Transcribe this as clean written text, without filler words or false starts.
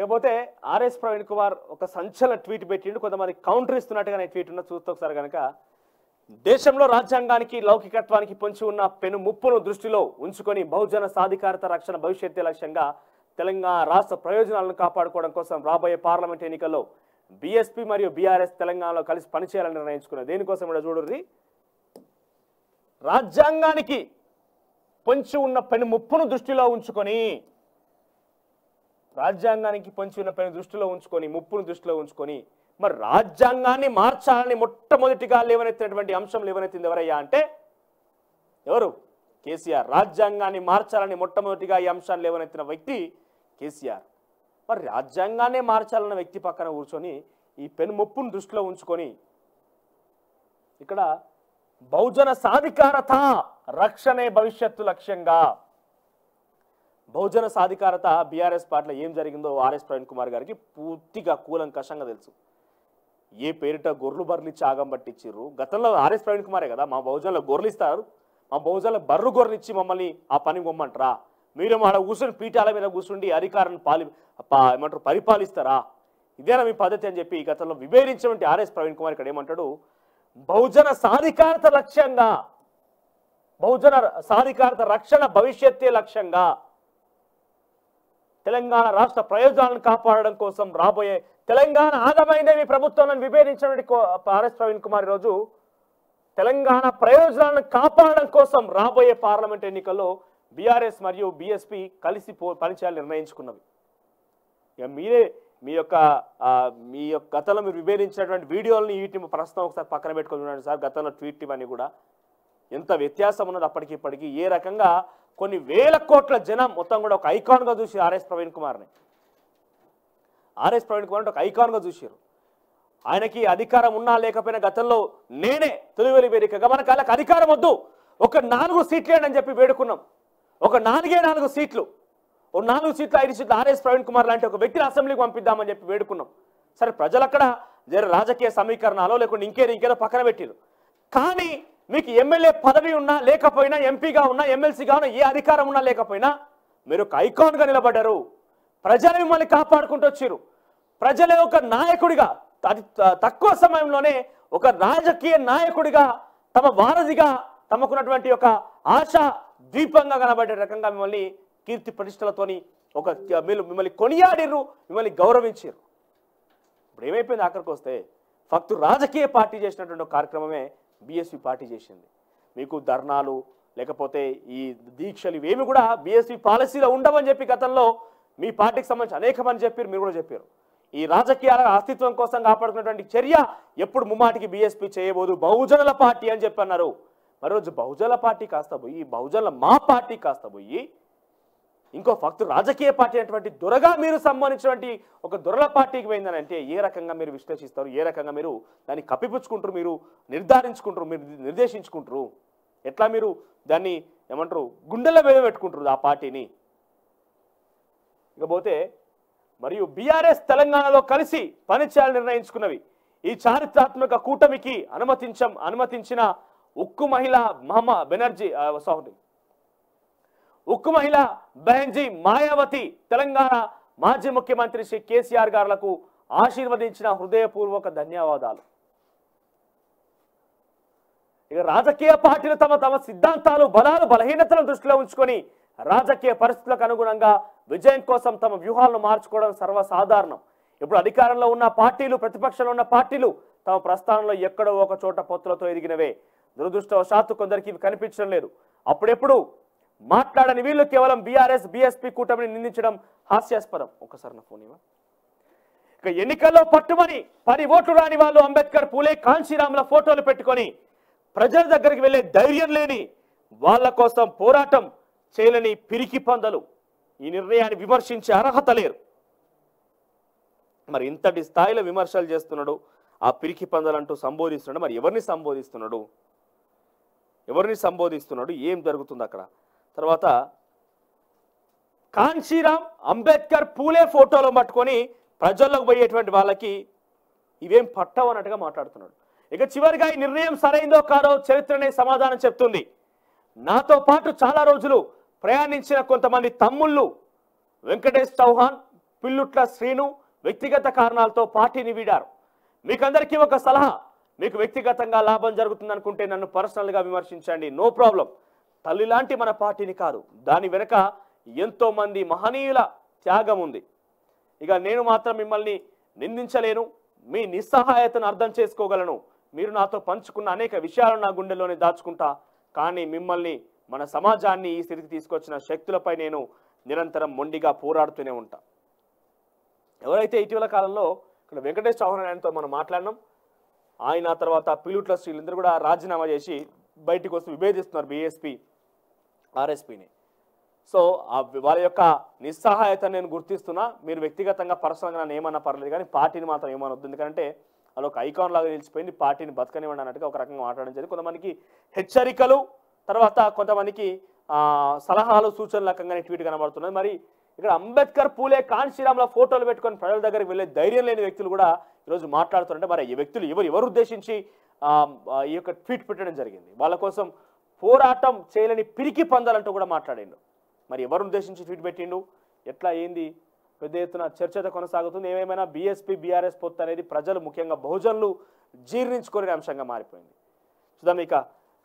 ఇకపోతే ఆర్ఎస్ ప్రవీణ్ కుమార్ ఒక సంచలన ట్వీట్ పెట్టిండు. కొంతమంది కౌంటర్ ఇస్తున్నట్టుగానే ట్వీట్ ఉన్న చూస్తే ఒకసారి కనుక, దేశంలో రాజ్యాంగానికి లౌకికత్వానికి పొంచి ఉన్న పెను ముప్పును దృష్టిలో ఉంచుకొని బహుజన సాధికారత రక్షణ భవిష్యత్తే లక్ష్యంగా తెలంగాణ రాష్ట్ర ప్రయోజనాలను కాపాడుకోవడం కోసం రాబోయే పార్లమెంట్ ఎన్నికల్లో బీఎస్పీ మరియు బీఆర్ఎస్ తెలంగాణలో కలిసి పనిచేయాలని నిర్ణయించుకున్నారు. దేనికోసం కూడా చూడుర్రి, రాజ్యాంగానికి పొంచి ఉన్న పెను ముప్పును దృష్టిలో ఉంచుకొని, రాజ్యాంగానికి పొంచి ఉన్న పెను దృష్టిలో ఉంచుకొని, ముప్పును దృష్టిలో ఉంచుకొని మరి రాజ్యాంగాన్ని మార్చాలని మొట్టమొదటిగా లేవనెత్తినటువంటి అంశం లేవనెత్తింది ఎవరయ్యా అంటే ఎవరు? కేసీఆర్. రాజ్యాంగాన్ని మార్చాలని మొట్టమొదటిగా ఈ అంశాన్ని లేవనెత్తిన వ్యక్తి కేసీఆర్. మరి రాజ్యాంగాన్ని మార్చాలన్న వ్యక్తి పక్కన కూర్చొని ఈ పెను ముప్పును దృష్టిలో ఉంచుకొని ఇక్కడ బహుజన సాధికారత రక్షణే భవిష్యత్తు లక్ష్యంగా, బహుజన సాధికారత బీఆర్ఎస్ పార్టీలో ఏం జరిగిందో ఆర్ఎస్ ప్రవీణ్ కుమార్ గారికి పూర్తిగా కూలంకషంగా తెలుసు. ఏ పేరిట గొర్రెలు బర్రెలు ఇచ్చి ఆగం పట్టించారు. గతంలో ఆర్ఎస్ ప్రవీణ్ కుమారే కదా మా బహుజనుల గొర్రెలు ఇస్తారు, మా బహుజనుల బర్రు గొర్రెలు ఇచ్చి మమ్మల్ని ఆ పని పొమ్మంటారా, మీరు ఆడ కూర్చొని పీఠాల మీద కూర్చుండి అధికారాన్ని ఏమంటారు పరిపాలిస్తారా, ఇదేనా మీ పద్ధతి అని చెప్పి గతంలో విభేదించినటువంటి ఆర్ఎస్ ప్రవీణ్ కుమార్ ఇక్కడ ఏమంటాడు, బహుజన సాధికారత లక్ష్యంగా, బహుజన సాధికారత రక్షణ భవిష్యత్తే లక్ష్యంగా తెలంగాణ రాష్ట్ర ప్రయోజనాలను కాపాడడం కోసం రాబోయే తెలంగాణ ఆగమైందే మీ ప్రభుత్వాలను విభేదించినటువంటి ఆర్ఎస్ ప్రవీణ్ కుమార్ ఈరోజు తెలంగాణ ప్రయోజనాలను కాపాడడం కోసం రాబోయే పార్లమెంట్ ఎన్నికల్లో బీఆర్ఎస్ మరియు బీఎస్పీ కలిసి పనిచేయాలని నిర్ణయించుకున్నవి. ఇక మీరే మీ యొక్క గతంలో మీరు విభేదించినటువంటి వీడియోలని వీటిని ప్రస్తుతం ఒకసారి పక్కన పెట్టుకొని చూడండి సార్. గతంలో ట్వీట్ ఇవన్నీ కూడా ఎంత వ్యత్యాసం ఉన్నది అప్పటికి ఇప్పటికీ. ఏ రకంగా కొన్ని వేల కోట్ల జనం మొత్తం కూడా ఒక ఐకాన్గా చూసి ఆర్ఎస్ ప్రవీణ్ కుమార్ని, ఆర్ఎస్ ప్రవీణ్ కుమార్ ఒక ఐకాన్గా చూసారు. ఆయనకి అధికారం ఉన్నా లేకపోయినా గతంలో నేనే తొలివెలి వేదికగా మనకు వాళ్ళకి అధికారం వద్దు, ఒక 4 సీట్లు అని చెప్పి వేడుకున్నాం. ఒక 4 సీట్లు, ఓ 4 సీట్లు 5 సీట్లు ఆర్ఎస్ ప్రవీణ్ కుమార్ లాంటి ఒక వ్యక్తిని అసెంబ్లీకి పంపిద్దామని చెప్పి వేడుకున్నాం. సరే ప్రజలు అక్కడ రాజకీయ సమీకరణాలు లేకుంటే ఇంకేదో పక్కన పెట్టారు. కానీ మీకు ఎమ్మెల్యే పదవి ఉన్నా లేకపోయినా, ఎంపీగా ఉన్నా ఎమ్మెల్సీగా ఉన్నా, ఏ అధికారం ఉన్నా లేకపోయినా మీరు ఒక ఐకాన్గా నిలబడ్డారు. ప్రజలు మిమ్మల్ని కాపాడుకుంటూ వచ్చారు. ప్రజలే ఒక నాయకుడిగా అది తక్కువ సమయంలోనే ఒక రాజకీయ నాయకుడిగా తమ వారధిగా తమకున్నటువంటి ఒక ఆశా ద్వీపంగా కనబడే రకంగా మిమ్మల్ని కీర్తి ప్రతిష్టలతోని ఒక మిమ్మల్ని కొనియాడిర్రు, మిమ్మల్ని గౌరవించారు. ఇప్పుడు ఏమైపోయింది ఆఖరికి వస్తే ఫక్తు రాజకీయ పార్టీ చేసినటువంటి కార్యక్రమమే బీఎస్పీ పార్టీ చేసింది. మీకు ధర్నాలు లేకపోతే ఈ దీక్షలు ఇవేమి కూడా బీఎస్పీ పాలసీలో ఉండవని చెప్పి గతంలో మీ పార్టీకి సంబంధించి అనేక మంది చెప్పారు, మీరు కూడా చెప్పారు. ఈ రాజకీయాల అస్తిత్వం కోసం కాపాడుకున్నటువంటి చర్య ఎప్పుడు ముమ్మాటికి బీఎస్పీ చేయబోదు, బహుజనుల పార్టీ అని చెప్పి అన్నారు. మరి రోజు బహుజనుల పార్టీ కాస్త పోయి బహుజనుల మా పార్టీ కాస్త పోయి ఇంకో ఫక్తు రాజకీయ పార్టీ అనేటువంటి దొరగా మీరు సంబంధించినటువంటి ఒక దొరల పార్టీకి పోయిందని అంటే ఏ రకంగా మీరు విశ్లేషిస్తారు, ఏ రకంగా మీరు దాన్ని కప్పిపుచ్చుకుంటారు, మీరు నిర్ధారించుకుంటారు, మీరు నిర్దేశించుకుంటారు, ఎట్లా మీరు దాన్ని ఏమంటారు గుండెల మీద పెట్టుకుంటారు ఆ పార్టీని. ఇకపోతే మరియు బీఆర్ఎస్ తెలంగాణలో కలిసి పనిచేయాలని నిర్ణయించుకున్నవి. ఈ చారిత్రాత్మక కూటమికి అనుమతించిన ఉక్కు మహిళ మమతా బెనర్జీ ఉక్కు మహిళ బెహన్జీ మాయావతి తెలంగాణ మాజీ ముఖ్యమంత్రి శ్రీ కేసీఆర్ గారులకు ఆశీర్వదించిన హృదయపూర్వక ధన్యవాదాలు. ఇక రాజకీయ పార్టీలు తమ సిద్ధాంతాలు బలాలు బలహీనతలను దృష్టిలో ఉంచుకొని రాజకీయ పరిస్థితులకు అనుగుణంగా విజయం కోసం తమ వ్యూహాలను మార్చుకోవడం సర్వసాధారణం. ఇప్పుడు అధికారంలో ఉన్న పార్టీలు, ప్రతిపక్షంలో ఉన్న పార్టీలు తమ ప్రస్థానంలో ఎక్కడో ఒక చోట పొత్తులతో ఎదిగినవే. దురదృష్టవశాత్తు కొందరికి ఇవి కనిపించడం లేదు. అప్పుడెప్పుడు మాట్లాడని వీళ్ళు కేవలం బీఆర్ఎస్ బీఎస్పీ కూటమిని నిందించడం హాస్యాస్పదం. ఒకసారి నా ఫోన్ ఇవ్వ. ఇక ఎన్నికల్లో పట్టుమని 10 ఓట్లు రాని వాళ్ళు అంబేద్కర్, పూలే, కాంశీరాముల ఫోటోలు పెట్టుకొని ప్రజల దగ్గరికి వెళ్లే ధైర్యం లేని వాళ్ళ కోసం పోరాటం చేయలేని పిరికి పందలు ఈ నిర్ణయాన్ని విమర్శించే అర్హత లేరు. మరి ఇంతటి స్థాయిలో విమర్శలు చేస్తున్నాడు, ఆ పిరికి పందలు అంటూ సంబోధిస్తున్నాడు. మరి ఎవరిని సంబోధిస్తున్నాడు, ఏం జరుగుతుంది అక్కడ? తర్వాత కాంశీరామ్, అంబేద్కర్, పూలే ఫోటోలో పట్టుకొని ప్రజల్లోకి పోయేటువంటి వాళ్ళకి ఇవేం పట్టవు అన్నట్టుగా మాట్లాడుతున్నాడు. ఇక చివరిగా ఈ నిర్ణయం సరైందో కాదో చరిత్రనే సమాధానం చెప్తుంది. నాతో పాటు చాలా రోజులు ప్రయాణించిన కొంతమంది తమ్ముళ్ళు వెంకటేష్ చౌహాన్, పిల్లుట్ల శ్రీను వ్యక్తిగత కారణాలతో పార్టీని వీడారు. మీకందరికీ ఒక సలహా, మీకు వ్యక్తిగతంగా లాభం జరుగుతుంది అనుకుంటే నన్ను పర్సనల్గా విమర్శించండి, నో ప్రాబ్లం. తల్లి లాంటి మన పార్టీని కాదు, దాని వెనుక ఎంతో మంది మహనీయుల త్యాగం ఉంది. ఇక నేను మాత్రం మిమ్మల్ని నిందించలేను, మీ నిస్సహాయతను అర్థం చేసుకోగలను. మీరు నాతో పంచుకున్న అనేక విషయాలను నా గుండెల్లోనే దాచుకుంటా. కానీ మిమ్మల్ని, మన సమాజాన్ని ఈ స్థితికి తీసుకొచ్చిన శక్తులపై నేను నిరంతరం మొండిగా పోరాడుతూనే ఉంటా. ఎవరైతే ఇటీవల కాలంలో ఇక్కడ వెంకటేష్ చౌహాన్ ఆయనతో మనం మాట్లాడినాం, ఆయన తర్వాత పిల్లుట్ల శ్రీలందరూ కూడా రాజీనామా చేసి బయటికి వస్తూ విభేదిస్తున్నారు బీఎస్పీ ఆర్ఎస్పీని. సో వాళ్ళ యొక్క నిస్సహాయత నేను గుర్తిస్తున్నా. మీరు వ్యక్తిగతంగా పర్సనల్గా నన్ను ఏమన్నా పర్లేదు, కానీ పార్టీని మాత్రం ఏమనొద్దు. ఎందుకంటే అది ఒక ఐకాన్ లాగా నిలిచిపోయింది, పార్టీని బతకనివ్వండి అన్నట్టుగా ఒక రకంగా మాట్లాడడం జరిగింది. కొంతమందికి హెచ్చరికలు, తర్వాత కొంతమందికి సలహాలు, సూచనల రకంగానే ట్వీట్ కనబడుతున్నది. మరి ఇక్కడ అంబేద్కర్, పూలే, కాన్షీరామ్ల ఫోటోలు పెట్టుకొని ప్రజల దగ్గరికి వెళ్ళే ధైర్యం లేని వ్యక్తులు కూడా ఈరోజు మాట్లాడుతుంటే, మరి ఈ వ్యక్తులు ఎవరు ఉద్దేశించి ఈ యొక్క ట్వీట్ పెట్టడం జరిగింది? వాళ్ళ కోసం పోరాటం చేయలేని పిరికి పందాలంటూ కూడా మాట్లాడిండు. మరి ఎవరు ఉద్దేశించి ట్వీట్ పెట్టిండు, ఎట్లా, ఏంది? పెద్ద ఎత్తున చర్చ కొనసాగుతుంది. ఏమైనా బీఎస్పీ బీఆర్ఎస్ పొత్తు అనేది ప్రజలు, ముఖ్యంగా బహుజనులు జీర్ణించుకునే అంశంగా మారిపోయింది. చూద్దాం ఇక